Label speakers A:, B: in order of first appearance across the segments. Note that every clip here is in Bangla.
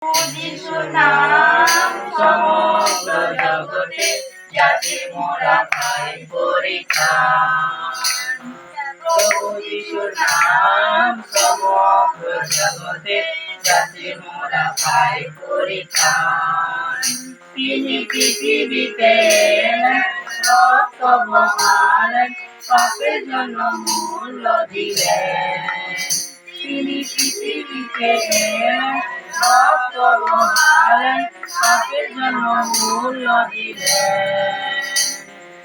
A: যিশু নাম সমগ্র জগতে যাতে মোরা পাই পরিত্রাণ। প্রভু যিশু নাম সমগ্র জগতে যাতে মোরা পাই পরিত্রাণ। তিনি পৃথিবীতে রক্ত বহালেন, পাপের জন্য মূল্য দিলেন। তিনি পৃথিবীতে রক্ত বহালেন, পাপের জন্য মূল্য দিলেন।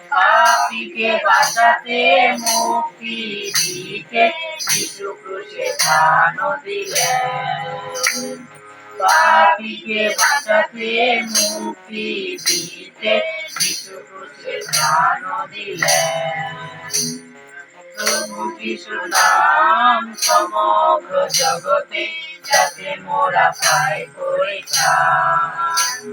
A: পাপীকে বাঁচাতে মুক্তি দিতে যিশু ক্রুশে প্রাণ দিলেন। পাপীকে বাঁচাতে মুক্তি দিতে যিশু ক্রুশে প্রাণ দিলেন। প্রভু যিশু নাম সমগ্র জগতে যাতে মোরা পাই পরিত্রাণ।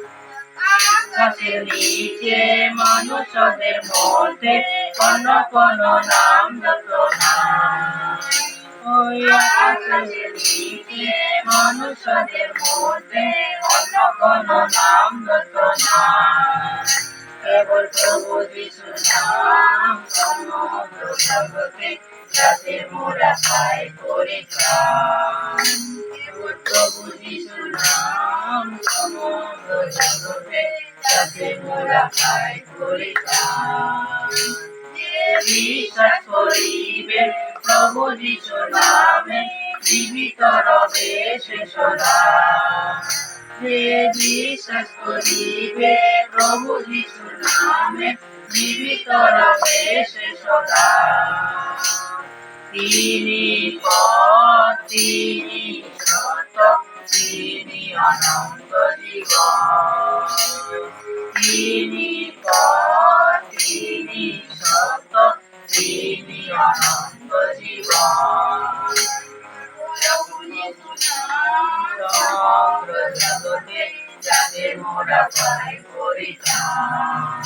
A: আকাশের নিচে মানুষদের মধ্যে কোন কোন নাম যত নাই। ওই আকাশের নিচে মানুষদের মধ্যে কোন কোন নাম যত নাই। কেবল প্রভু যিশু নাম সমগ্র জগতে যাতে মোরা পাই পরিত্রাণ। কেবল প্রভু যিশু নাম সমগ্র জগতে যাতে মোরা পাই পরিত্রাণ। যে বিশ্বাস করিবে প্রভু যিশু নামে জীবিত রবে সে সদা। যে বিশ্বাস করিবে প্রভু যিশু নামে জীবিত রবে সে সদা। তিনি পথ, তিনি সত্য, তিনি অনন্ত জীবন। তিনি পথ, তিনি সত্য, তিনি অনন্ত জীবন। সমগ্র জগতে যাতে মোরা পাই পরিত্রাণ।